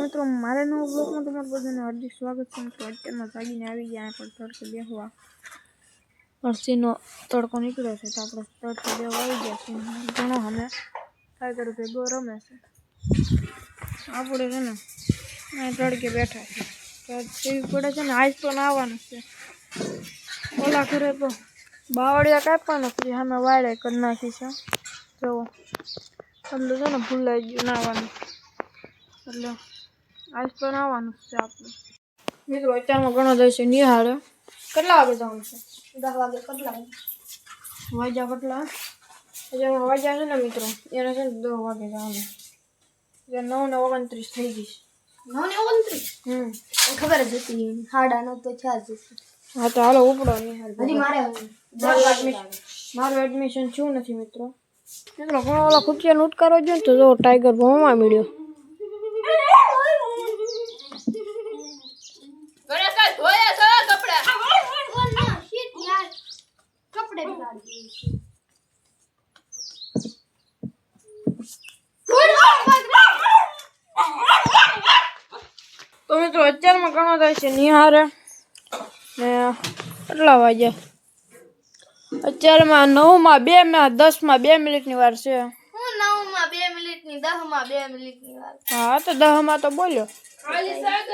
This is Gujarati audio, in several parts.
મિત્રો મારે નવો બ્લોગમાં તમારું બધાને હાર્દિક સ્વાગત છે। મિત્રો અત્યારમાં જાગીને આવી ગયા પણ તડકે બેસવા પરસીનો તડકો નીકળ્યો છે તો આપણે તડકે બેસવા આવી ગયા છીએ। ઘણો અમે ટાઈગર ભેગો રમે છે આપણે છે ને અહીં તડકે બેઠા છે ટીવી પડે છે ને આજ પણ આવવાનું છે। ઓલા ઘરે તો બાવળિયા કાપવાના પછી અમે વાળે કરી નાખી છે જો એટલે છે ને ભૂલાઈ ગયું નાવાનું એટલે આજ પણ આવવાનું છે આપણે। મિત્રો અત્યારમાં ઘણો જશે નિહાળે કેટલા વાગે જવાનું છે 10 વાગે કેટલા વાગ્યા કેટલા અત્યારમાં વાગ્યા છે ને મિત્રો એને છે ને 10 વાગે જવાનું એટલે 9:29 થઈ ગઈ 9:29 ખબર જ હતી 9:30 તો થયા જ હા તો હાલો ઉપડો નિહાળ મારું એડમિશન થયું નથી મિત્રો મિત્રો ઘણો ઓલા ખુટિયાનો ઉટકારો જો તો જો ટાઈગર ભણવા મળ્યો તો મિત્રો અત્યારમાં ઘણો થાય છે નિહારે ને કેટલા વાગ્યા અત્યારમાં 9 માં 2 માં 10 માં 2 મિનિટની વાર છે 9 માં 2 મિનિટની 10 માં 2 મિનિટની વાર હા તો 10 માં તો બોલ્યો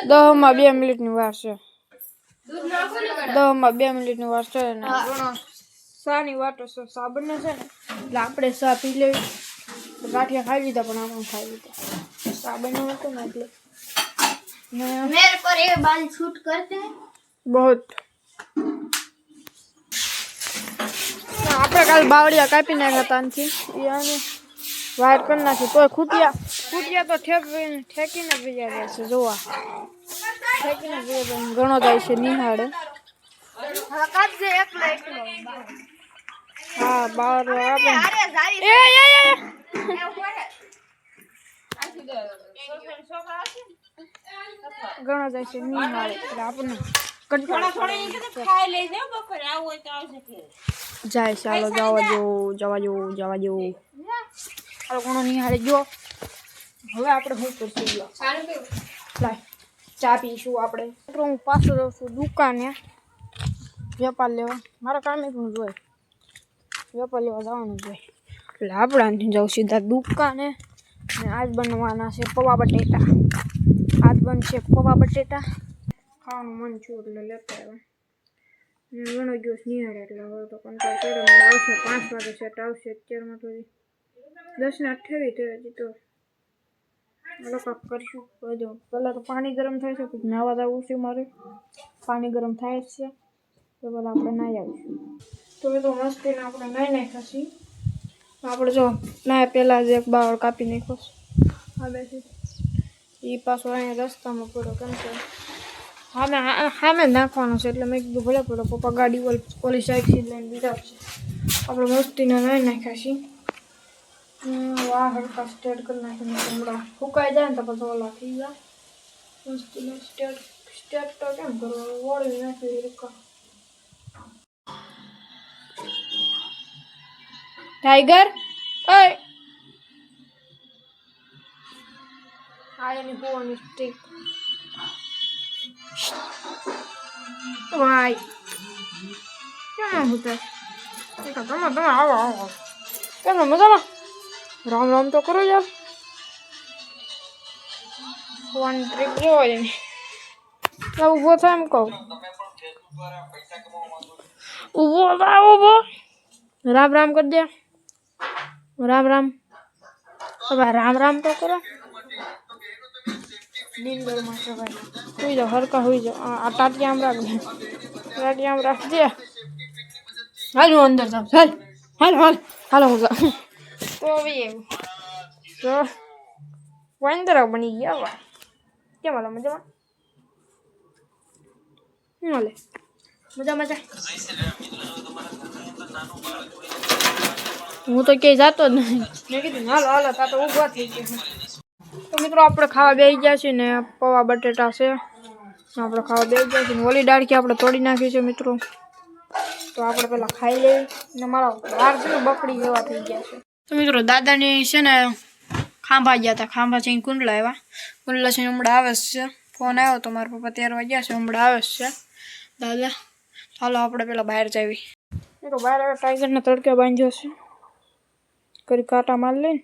10 માં 2 મિનિટની વાર છે 10 માં 2 મિનિટની વાર છે ને ઘણો સાની વાટો છે સાબન ને છે ને એટલે આપણે સા પી લેવી ગાંઠિયા ખાઈ લીધા પણ આપણે ખાઈ લીધા સાબન નો હતો ને એટલે मेरे पर ये बाल शूट करते हैं बहुत આપણે કાલ બાવળિયા કાપી નાખ્યા તાનથી યાને વાયર કરી નાખી તો ખૂટિયા તો ઠેકીને બીજા છે જોવા ઠેકીને બીજા ઘણો જાય છે નિહાળે હા કાપજે એકલો હા બાર આપણે ઘણો જાય છે નિહાળે એટલે આપણને જાય છે હાલો જવા જો હાલો ઘણો નિહાળે જો હવે આપણે શું કરશું લાય ચા પીશું આપણે હું પાછો જાઉં છું દુકાને વેપાર લેવા મારા કામે પણ જોઈએ વેપાર લેવા જવાનું જોઈએ એટલે આપણે આથી જાઉં સીધા દુકાને ને આજ બનવાના છે પૌવા બટેટા આજ બનશે પૌવા બટેટા ખાવાનું મન છું એટલે લેતા આવ્યા ઘણો દિવસ નિહાળે એટલે હવે તો કંટાળ ચડે આવશે 5 વાગે સેટ આવશે અત્યારમાં તો 10:28 થયા હજી તો લોકો કરીશું જો પહેલાં તો પાણી ગરમ થાય છે પછી નાવા જવું છે મારે પાણી ગરમ થાય જ છે તો પહેલાં આપણે નાહી આવીશું તો એ તો મસ્તીને આપણે નાહી ખાશી આપણે જો નાહ્યા પહેલાં જ એક બાવળ કાપી નાખ્યો હવે છે એ પાછો અહીંયા રસ્તામાં પડ્યો કેમ કે સામે નાખવાનો છે એટલે મેં કીધું ભલે પડો પપ્પા ગાડી ઓલી સાઈડથી લઈને બીજા છે આપણે મસ્તીને નાહી નાખ્યા છીએ વાહ હલકા સ્ટેટ કરી નાખીને હમણાં ફૂંકાઈ જાય ને તો પછી ઓલા થઈ જાય મસ્તીને સ્ટેટ તો કેમ કરવાનું વળી નાખી હલકા ટાઈગર ઓય આ એની ફોનની સ્ટીક વાય કેમ હોતા તમે આવો કેમ મજામાં રામ તો કરો યાર ફોન ટ્રીપ જોવો ને ઉભો થાય એમ કહું ઉભો રામ કરી દે રામ હવે રામ તો કરો નીંદરમાં છે ભાઈ સુઈ જાઓ હરકા સુઈ જાઓ આ ટાટી આમ રાખજે હાલ હું અંદર જાઉં હાલ હું જાઉં તો બી એવું તો વાંદરા બની ગયા ભાઈ કેમ હાલો મજામાં શું હાલે મજા હું તો ક્યાંય જતો જ નહીં મેં કીધું હાલો તા તો ઊભા થઈ ગયા તો મિત્રો આપણે ખાવા બેસી ગયા છીએ ને પૌવા બટેટા છે આપણે ખાવા બેસી ગયા છીએ ઓલી ડાળખી આપણે તોડી નાખી છે મિત્રો તો આપણે પહેલાં ખાઈ લઈએ ને મારા વાર છે બકડી જેવા થઈ ગયા છે તો મિત્રો દાદાની છે ને ખાંભા ગયા હતા, ખાંભા છે કુંડલા આવ્યા, કુંડલા છે હમણાં આવે છે. ફોન આવ્યો તો મારા પપ્પા 13 વાગ્યા છે, હમણાં આવે છે દાદા. ચાલો આપણે પેલા બહાર જાવી. તો બહાર આવે ટાઈગરને તડકે બાંધ્યો છે, કરી કાંટા માર લઈને.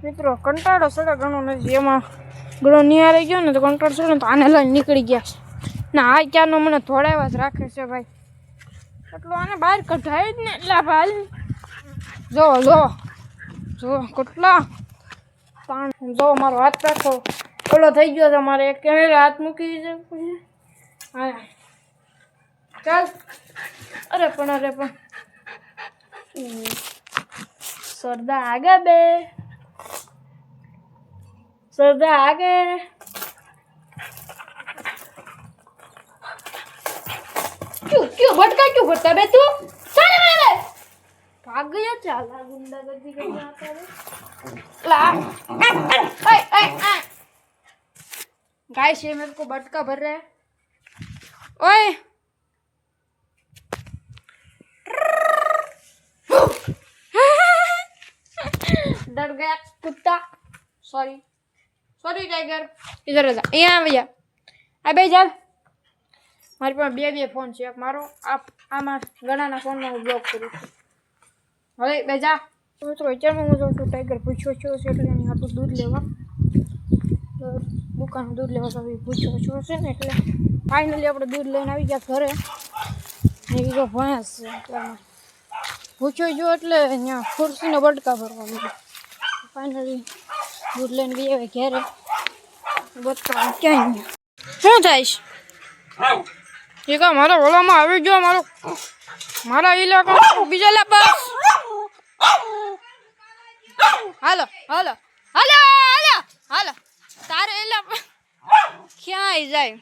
મિત્રો કંટાળો સડે ઘણો નથી, એમાં ઘણો નિહાળી ગયો ને તો કંટાળો સડે ને તો આને લઈને નીકળી ગયા છે. ના આ ક્યાંનો મને થોડાવા જ રાખે છે ભાઈ, એટલું આને બહાર કઢાય જ ને. એટલે ભાઈ જો જો જો કેટલા પાણ. જો મારો હાથ રાખો ઓલો થઈ ગયો છે, મારે એક કેમેરા હાથ મૂકી છે. હા ચાલ. અરે પણ સરદા આગળ બે, સરદા આગળ. क्यों भटका क्यों भटका बे तू? चल मेरे भाग गया. चल गुंडागर्दी करने आता है. ला गाइस ये मेरे को भटका भर रहा है. ओए डर गया कुत्ता. Sorry tiger. इधर आ जा, यहाँ आ जा. अबे चल. મારી પાસે બે ફોન છે, એક મારો આમાં ઘણાના ફોનમાં હું બ્લોક કરું છું. હવે બે જા. મિત્રો અત્યારમાં હું જાઉં છું ટાઈગર પૂછ્યો છો છે એટલે એની હાથું દૂધ લેવા, દુકાન દૂધ લેવા તો પૂછ્યો છો છે ને એટલે ફાઇનલી આપણે દૂધ લઈને આવી ગયા ઘરે. એ બીજો ભેંસ છે એટલે પૂછ્યો જો એટલે અહીંયા ખુરશીનો બટકા ભરવા માંડ્યો. ફાઇનલી દૂધ લઈને ગઈ હવે ઘરે. બટકા ક્યાંય શું થાય એ કા મારા ઓલામાં આવી ગયો, મારા ઇલાકામાં બીજા લે બસ. હાલો હાલો હાલો હાલો હાલો તારે એલા ક્યાંય જાય.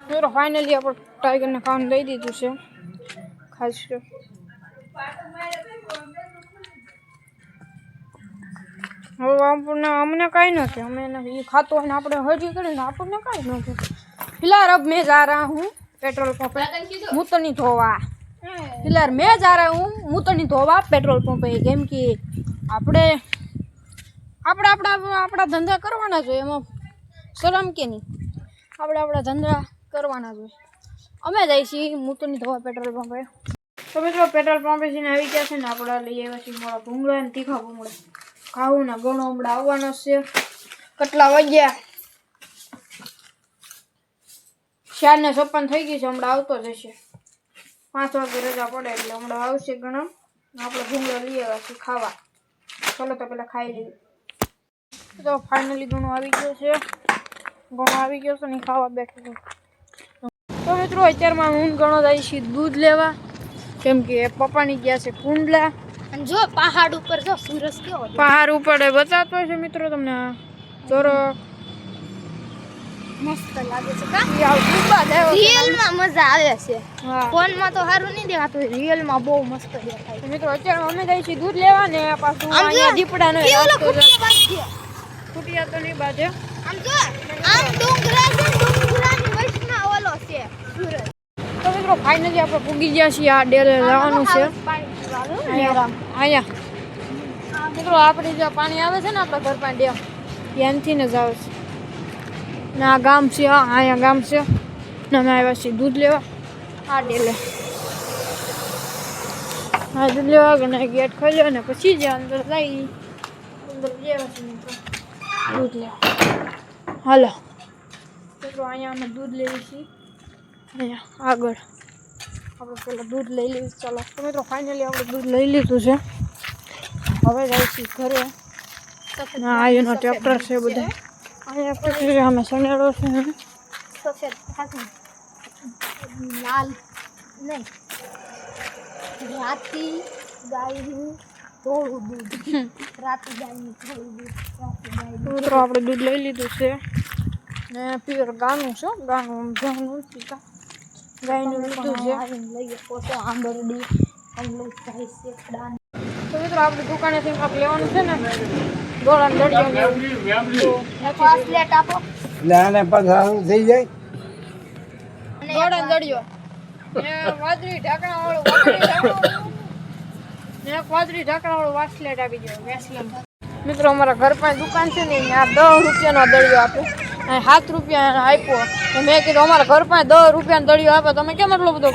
મિત્રો ફાઇનલી આપણે ટાઈગરને ખાવાનું દઈ દીધું છે, ખાસ તો હવે અમને કાંઈ નથી. અમે એ ખાતો હોય ને આપણે હજી કરીને આપણને કાંઈ નથી. फिलहाल अब मैं जा रहा हूँ पेट्रोल पंप पे मुँह नहीं धोवा. फिलहाल मैं जा रहा हूँ मुँह तो नहीं धोवा पेट्रोल पंप पे, केम कि આપણે આપણા ધંધા કરવાના જોઈએ, એમાં શરમ કે નહીં. આપણે આપણા ધંધા કરવાના જોઈએ. અમે જઈએ છીએ મુँહ તો નહીં ધોવા પેટ્રોલ પંપે. તો મિત્રો પેટ્રોલ પંપે જઈને આવી ગયા છે ને આપણે લઈ આવ્યા છીએ મોડા ભૂંગળા ને તીખા ભૂંગળા. ખાવું ને ઘણો હમણાં આવવાનો છે. કેટલા વાગ્યા? 4:56 થઈ ગઈ છે, હમણાં આવતો જ હશે. 5 વાગે રજા પડે એટલે હમણાં આવશે ઘણો. આપણે ભૂંગળા લઈ આવ્યા છીએ ખાવા. ચાલો તો પેલા ખાઈ લઈએ. તો ફાઇનલી ઘણો આવી ગયો છે, ને ખાવા બેઠો છું. તો મિત્રો અત્યારમાં હું ઘણો જાય છે દૂધ લેવા, કેમ કે પપ્પાની ગયા છે કુંડલા. અને જો પહાડ ઉપર જો સૂરજ કેવો પહાડ ઉપર બતાવતો હોય છે મિત્રો તમને. ચોરો મસ્ત લાગે છે કા? રિયલ માં મજા આવે છે, ફોન માં તો સારું નહીં દેખાતું, રિયલ માં બહુ મસ્ત દેખાય છે. મિત્રો અત્યારે અમે જઈએ છીએ દૂધ લેવા ને પાછું અહીંયા દીપડા નો ફૂટિયા તો નહીં બાજે. આમ જો આમ ડુંગરા છે, ડુંગરાની વચમાં ઓલો છે સૂરજ. તો મિત્રો ફાઇનલી આપણે પૂગી ગયા છીએ, આ ડેરે જવાનું છે. અહીંયા મિત્રો આપણે જે પાણી આવે છે ને આપણા ઘર પાસે ડેમ, ત્યાંથી ને જ આવે છે. ના ગામ છે, અહીંયા ગામ છે ને અમે આવ્યા છીએ દૂધ લેવા. આ ડેલે હા દૂધ લેવા અને ગેટ ખોલ્યો ને પછી જ અંદર જઈ અંદર જેવા છે દૂધ લેવા. હાલો મિત્રો અહીંયા અમે દૂધ લેવી છીએ, અહીંયા આગળ આપણે પેલા દૂધ લઈ લઈએ. ચાલો તો મિત્રો ફાઇનલી આપણે દૂધ લઈ લીધું છે, હવે જાય છીએ ઘરે. અહીંયાનો ટ્રેક્ટર છે બધા, અહીંયા અમે સનેડો છે સફેદ લાલ નહીં રાતી ગાયનું થોડું દૂધ, રાતી ગાયનું થોડું દૂધ. મિત્રો આપણે દૂધ લઈ લીધું છે ને પ્યોર ગાનું છે, ગાનું જવાનું પીતા ગાયનું લીધું છે. લઈએ પોતે આંબરડી અમલું થાય છે. તો મિત્રો આપણે દુકાનેથી કાંક લેવાનું છે ને દોડા દડિયો પ્લેટ આપો ને પાછા થઈ જાય દોડા દડિયો ને વાદળી ઢાંકણા વાળું વાદળી ઢાંકણા વાળું વાસલેટ આપી દો. વેસલમ મિત્રો અમારા ઘર પાસે દુકાન છે ને આ 10 રૂપિયાનો દળિયો આપે અને 7 રૂપિયા આપ્યો તો મેં કીધું અમારા ઘર પાસે 10 રૂપિયાનો દળિયો આપે તમે કેમ એટલો બધો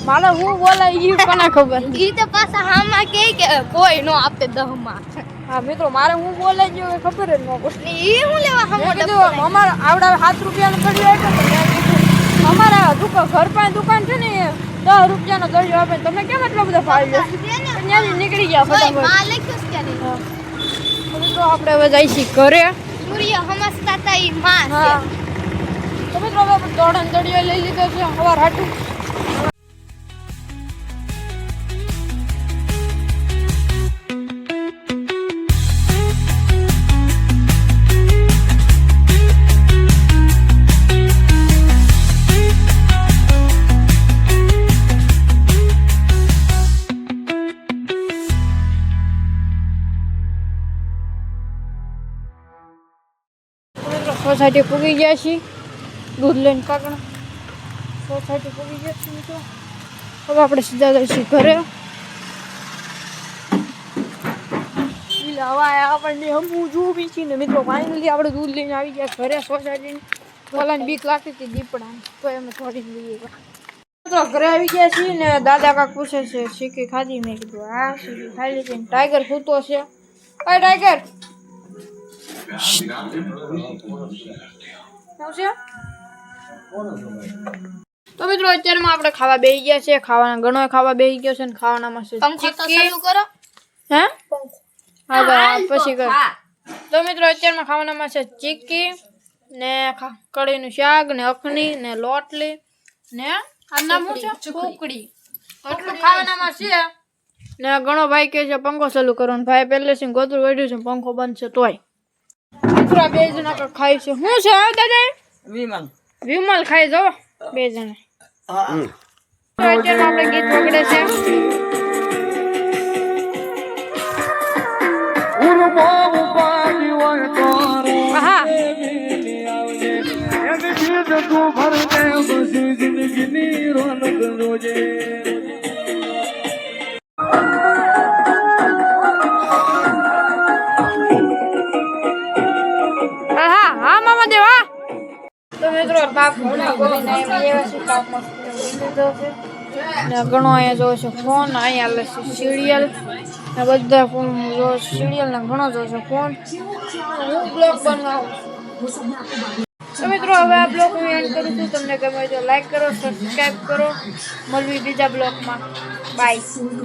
મારે હું બોલાય ઈ કોને ખબર ઈ તો પાછા હામાં કે કોઈ નો આપે 10 માં હા મિત્રો મારે હું બોલાઈ ગયો ખબર જ ન પડે ઈ હું લેવા હામો કીધું અમારા આવડા 7 રૂપિયાનો દળિયો આપ્યો તો મેં કીધું અમારા દુકાન ઘર પાસે દુકાન છે ને 10 રૂપિયાનો દળિયો આપે તમે કેમ એટલો બધો ફાળ્યો ત્યાંથી નીકળી ગયા ફટાફટ માલિક જ કે મિત્રો આપણે હવે જઈશું ઘરે સૂર્ય હમસતા તા ઈ માં હા તો મિત્રો હવે આપણે દોડન દળિયો લઈ લીધો છે સવાર હાટું સોસાયટી પૂગી ગયા છીએ દૂધ લઈને કાકણા સોસાયટી પૂગી ગયા છીએ મિત્રો હવે આપણે સીધા જઈશું ઘરે હવા આપણને હમું જોવી છીએ ને મિત્રો ફાઇનલી આપણે દૂધ લઈને આવી ગયા ઘરે સોસાયટીની ઓલાને બીક લાગતી હતી દીપડા તો એમ થોડી લઈએ મિત્રો ઘરે આવી ગયા છીએ ને દાદા કાક પૂછે છે શીખી ખાધી મેં કીધું હા શીખી ખાઈ લીધી ટાઈગર સૂતો છે ઓય ટાઈગર તો મિત્રો અત્યારમાં આપણે ખાવા બેસી ગયા છે ખાવાના ઘણો ખાવા બેસી ગયો છે ને ખાવાનામાં છે પંખો તો ચાલુ કરો હે હા પછી કર તો મિત્રો અત્યારમાં ખાવાનામાં છે ચીક્કી ને કઢીનું શાક ને અખની ને લોટલી ને આ નામ શું છે કુકડી એટલું ખાવાનામાં છે ને ઘણો ભાઈ કહે છે પંખો ચાલુ કરો ને ભાઈ પહેલેથી ગોતરું વળ્યું છે પંખો બંધ છે તોય મિત્રો બે જણા ખાય છે શું છે દાદા વિમલ ખાઈ જાઓ બે જણા અત્યારે આપણે ગીત વગડે છે હા મામા દેવા તો મિત્રો બાપ ઘણો અહીંયા જોવે છે ફોન અહીંયા લે છે સિરિયલ ને બધા ફોન જોવે સિરિયલ ને ઘણો જોવે છે ફોન હું બ્લોગ બનાવું તો મિત્રો હવે આ બ્લોગ હું એન્ડ કરું છું તમને ગમે તો લાઈક કરો સબસ્ક્રાઈબ કરો મળવી બીજા બ્લોગમાં બાય